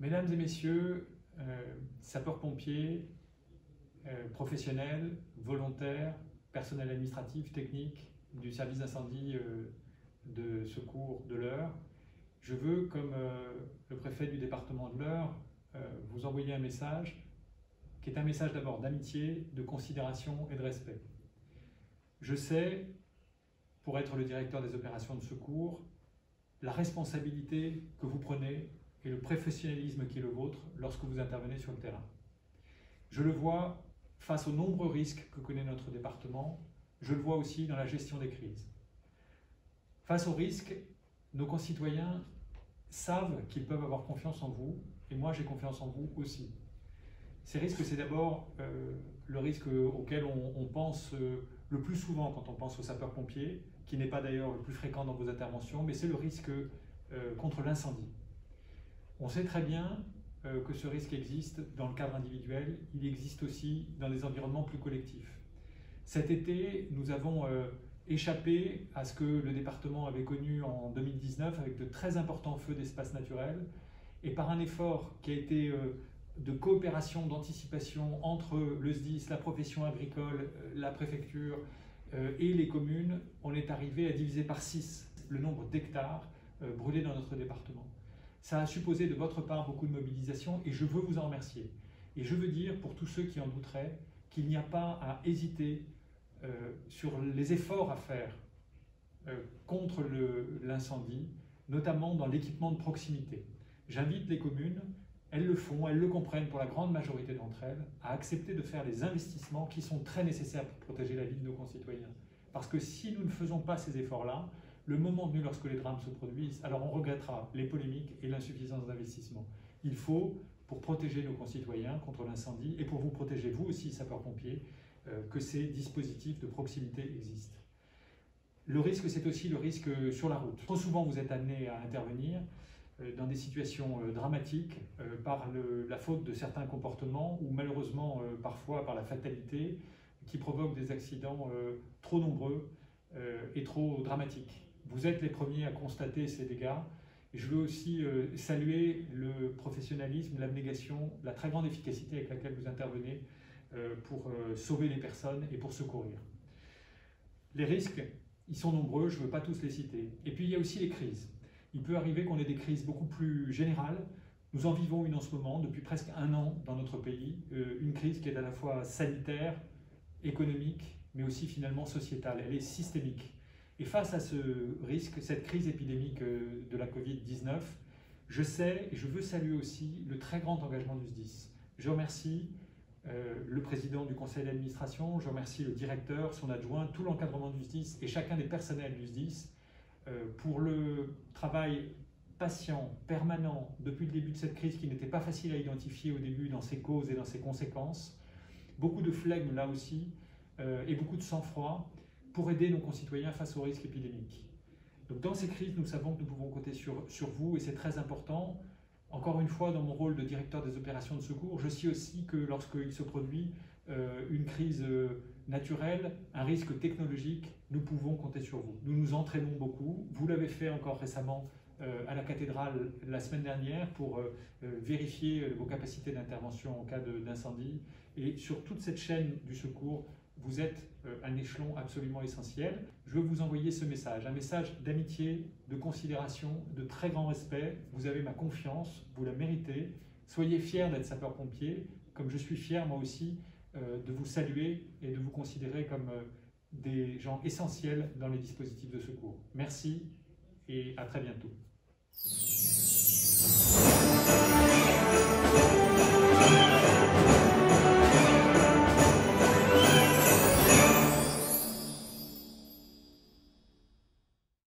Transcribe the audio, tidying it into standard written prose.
Mesdames et messieurs, sapeurs-pompiers, professionnels, volontaires, personnel administratif, technique du service d'incendie de secours de l'Eure, je veux, comme le préfet du département de l'Eure, vous envoyer un message qui est un message d'abord d'amitié, de considération et de respect. Je sais, pour être le directeur des opérations de secours, la responsabilité que vous prenez et le professionnalisme qui est le vôtre lorsque vous intervenez sur le terrain. Je le vois face aux nombreux risques que connaît notre département, je le vois aussi dans la gestion des crises. Face aux risques, nos concitoyens savent qu'ils peuvent avoir confiance en vous, et moi j'ai confiance en vous aussi. Ces risques, c'est d'abord le risque auquel on pense le plus souvent quand on pense aux sapeurs-pompiers, qui n'est pas d'ailleurs le plus fréquent dans vos interventions, mais c'est le risque contre l'incendie. On sait très bien que ce risque existe dans le cadre individuel, il existe aussi dans des environnements plus collectifs. Cet été, nous avons échappé à ce que le département avait connu en 2019 avec de très importants feux d'espaces naturels, et par un effort qui a été de coopération, d'anticipation entre le SDIS, la profession agricole, la préfecture et les communes, on est arrivé à diviser par 6 le nombre d'hectares brûlés dans notre département. Ça a supposé de votre part beaucoup de mobilisation et je veux vous en remercier. Et je veux dire pour tous ceux qui en douteraient qu'il n'y a pas à hésiter sur les efforts à faire contre l'incendie, notamment dans l'équipement de proximité. J'invite les communes, elles le font, elles le comprennent pour la grande majorité d'entre elles, à accepter de faire les investissements qui sont très nécessaires pour protéger la vie de nos concitoyens. Parce que si nous ne faisons pas ces efforts-là, le moment venu lorsque les drames se produisent, alors on regrettera les polémiques et l'insuffisance d'investissement. Il faut, pour protéger nos concitoyens contre l'incendie et pour vous protéger vous aussi, sapeurs-pompiers, que ces dispositifs de proximité existent. Le risque, c'est aussi le risque sur la route. Trop souvent, vous êtes amené à intervenir dans des situations dramatiques par la faute de certains comportements ou malheureusement parfois par la fatalité qui provoquent des accidents trop nombreux et trop dramatiques. Vous êtes les premiers à constater ces dégâts et je veux aussi saluer le professionnalisme, l'abnégation, la très grande efficacité avec laquelle vous intervenez pour sauver les personnes et pour secourir. Les risques, ils sont nombreux, je ne veux pas tous les citer. Et puis il y a aussi les crises. Il peut arriver qu'on ait des crises beaucoup plus générales. Nous en vivons une en ce moment, depuis presque 1 an dans notre pays, une crise qui est à la fois sanitaire, économique, mais aussi finalement sociétale. Elle est systémique. Et face à ce risque, cette crise épidémique de la Covid-19, je sais et je veux saluer aussi le très grand engagement du SDIS. Je remercie le président du conseil d'administration, je remercie le directeur, son adjoint, tout l'encadrement du SDIS et chacun des personnels du SDIS pour le travail patient, permanent, depuis le début de cette crise qui n'était pas facile à identifier au début dans ses causes et dans ses conséquences. Beaucoup de flegme là aussi et beaucoup de sang-froid pour aider nos concitoyens face aux risques épidémiques. Donc dans ces crises, nous savons que nous pouvons compter sur vous et c'est très important. Encore une fois, dans mon rôle de directeur des opérations de secours, je sais aussi que lorsqu'il se produit une crise naturelle, un risque technologique, nous pouvons compter sur vous. Nous nous entraînons beaucoup. Vous l'avez fait encore récemment à la cathédrale la semaine dernière pour vérifier vos capacités d'intervention en cas d'incendie. Et sur toute cette chaîne du secours, vous êtes un échelon absolument essentiel. Je veux vous envoyer ce message, un message d'amitié, de considération, de très grand respect. Vous avez ma confiance, vous la méritez. Soyez fiers d'être sapeur-pompier, comme je suis fier moi aussi de vous saluer et de vous considérer comme des gens essentiels dans les dispositifs de secours. Merci et à très bientôt.